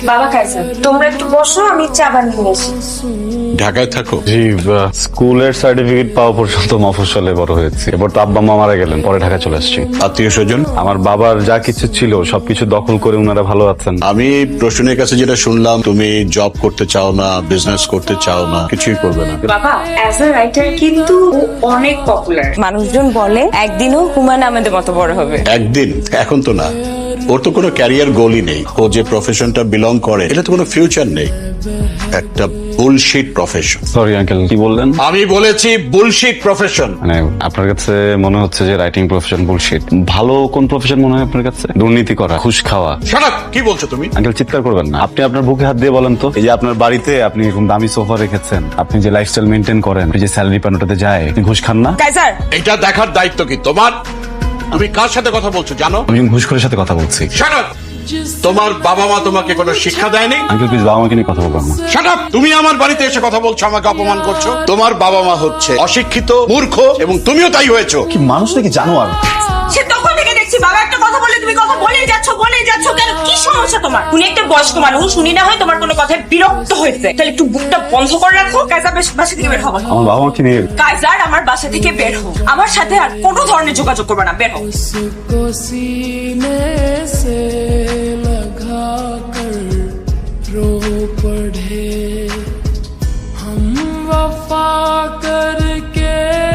বাবা খাইছে, তোমরা একটু বসো, আমি চা বানিয়ে আসি। ঢাকায় থাকো? জি, স্কুলের সার্টিফিকেট পাওয়া পর্যন্ত মফস্বলে বড় হয়েছে। এবার তো আব্বা মা মারা গেলেন, পরে ঢাকা চলে আসছি। আত্মীয় স্বজন? আমার বাবার যা কিছু ছিল সবকিছু দখল করে উনারা ভালো আছেন। আমি রোশনের কাছে যেটা শুনলাম, তুমি জব করতে চাও না, বিজনেস করতে চাও না, কিছুই করবে না। বাবা অ্যাজ এ রাইটার কিন্তু ও অনেক পপুলার। মানুষজন বলে একদিনও হুমায়ুন আহমেদের মতো বড় হবে। একদিন? এখন তো না। ওর তো কোনো ক্যারিয়ার গোলই নেই। ও যে প্রফেশনটা বিলং করে এটা তো কোনো ফিউচার নেই। একটা বুলশিট প্রফেশন। সরি আঙ্কেল, কি বললেন? আমি বলেছি বুলশিট প্রফেশন। মানে আপনার কাছে মনে হচ্ছে যে রাইটিং প্রফেশন বুলশিট। ভালো কোন প্রফেশন মনে হয় আপনার কাছে? দুর্নীতি করা, ঘুষ খাওয়া। Shut up! কি বলছো তুমি? আঙ্কেল চিৎকার করবেন না। আপনি আপনার বুকে হাত দিয়ে বলেন তো, এই যে আপনার বাড়িতে আপনি এরকম দামি সোফা রেখেছেন, আপনি যে লাইফস্টাইল মেনটেন করেন, আপনি যে স্যালারি পান ওটাতে যায়, আপনি ঘুষ খান না? কাইজার, এটা দেখার দায়িত্ব কি তোমার? তুমি কার সাথে কথা বলছো জানো? আমি ঘুষখোরের সাথে কথা বলছি। Shut up! তোমার বাবা মা তোমাকে কোনো শিক্ষা দেয়নি? আঙ্কেল প্লিজ বাবা মাকে নিয়ে কথা বলবেন না। Shut up! তুমি আমার বাড়িতে এসে কথা বলছো, আমাকে অপমান করছো। তোমার বাবা মা হচ্ছে অশিক্ষিত, মূর্খ, এবং তুমিও তাই হয়েছো। কি মানুষ নাকি জানোয়ার? সে তখন থেকে দেখছি বাবা একটা কথা বলে তুমি কথা বলেই যাচ্ছ কেন? কি সমস্যা তোমার? উনি একটা বয়স্ক মানুষ, উনি না হয় তোমার কোনো কথায় বিরক্ত হয়েছে, তাহলে একটু বুকটা বন্ধ করে রাখো। কাইজার বাসা থেকে বের হও। আমার বাবা মাকে নিয়ে কাইজার, আমার বাসা থেকে বের হও। আমার সাথে আর কোনো ধরনের যোগাযোগ করবে না, বের হও। को सीने से लगा कर रो पड़े हम वफा करके।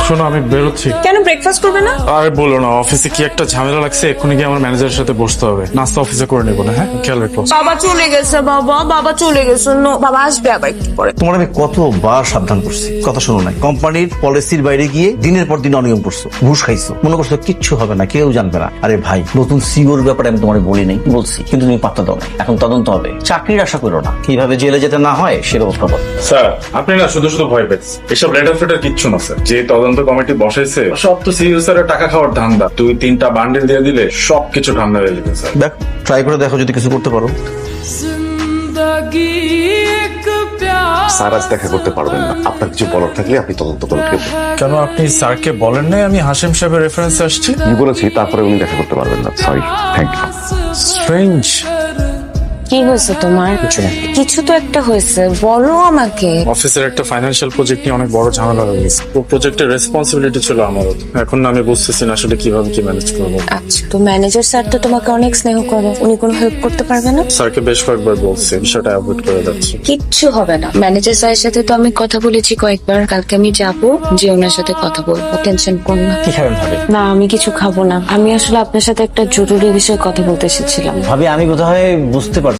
শোনো, আমি বেরোচ্ছি। কেন ব্রেকফাস্ট করবে না? আর বলো না, অফিসে কি একটা ঝামেলা লাগছে, এক্ষুনি গিয়ে আমার ম্যানেজারের সাথে বসতে হবে। নাস্তা অফিসে করে নেবো না? হ্যাঁ, খেয়াল রেখো। বাবা চলে গেছে, বাবা চলে গেছে। বাবা আসবে আবার একটু পরে। তোমার আমি কতবার সাবধান করছি, কথা শোনো নাই। কোম্পানির পলিসির বাইরে গিয়ে দিনের পর দিন অনিয়ম করছো, ঘুষ খাইছো, মনে করছো কিচ্ছু হবে না, কেউ জানবে না। আরে ভাই, নতুন সিওর ব্যাপারে আমি তোমার বলি নাই, বলছি, কিন্তু তুমি পাত্তা দাও না। এখন তদন্ত হবে, চাকরির আশা করো না। কিভাবে জেলে যেতে না হয় সে ব্যবস্থা করো। স্যার, আপনি না শুধু শুধু ভয় পেয়েছেন। এসব লেটার ফেটার কিচ্ছু না স্যার। যে তদন্ত কমিটি বসাইছে সব তো সিইও স্যারের টাকা খাওয়ার ধান্দা। 2-3টা বান্ডিল দিয়ে দিলে সবকিছু ঠান্ডা হয়ে যাবে স্যার। দেখ, ট্রাই করে দেখো যদি কিছু করতে পারো। जिंदगी एक प्यार স্যার আজ দেখা করতে পারবেন না। আপনার কিছু বলার থাকলে আপনি তদন্ত করে ফেলবেন। কেন আপনি স্যারকে বলেন নাই আমি হাসিম সাহেবের রেফারেন্সে আসছি? আমি বলেছি, তারপরে উনি দেখা করতে পারবেন না। Sorry, thank you. স্ট্রেঞ্জ। কি হয়েছে তোমার? কিছু তো একটা হয়েছে, বলো আমাকে। অফিসের একটা ফাইন্যান্সিয়াল প্রজেক্ট নিয়ে অনেক বড় ঝামেলা হয়ে গেছে। ও প্রজেক্টের রেসপন্সিবিলিটি ছিল আমার। এখন না আমি বুঝতেছি না আসলে কিভাবে কি ম্যানেজ করবো। আচ্ছা, তো ম্যানেজার স্যার তো তোমাকে অনেক স্নেহ করে, উনি কোনো হেল্প করতে পারবে না? স্যারকে বেশ কয়েকবার বলছি, বিষয়টা অ্যাভয়েড করে যাচ্ছে। কিচ্ছু হবে না। ম্যানেজার স্যারের সাথে তো আমি কথা বলেছি কয়েকবার। কালকে আমি যাবো, যে ওনার সাথে কথা বলবো, টেনশন করো না। কি খাবেন ভাবি? না, আমি কিছু খাবো না। আমি আসলে আপনার সাথে একটা জরুরি বিষয়ে কথা বলতে এসেছিলাম। ভাবি, আমি বোধহয় বুঝতে পারছি।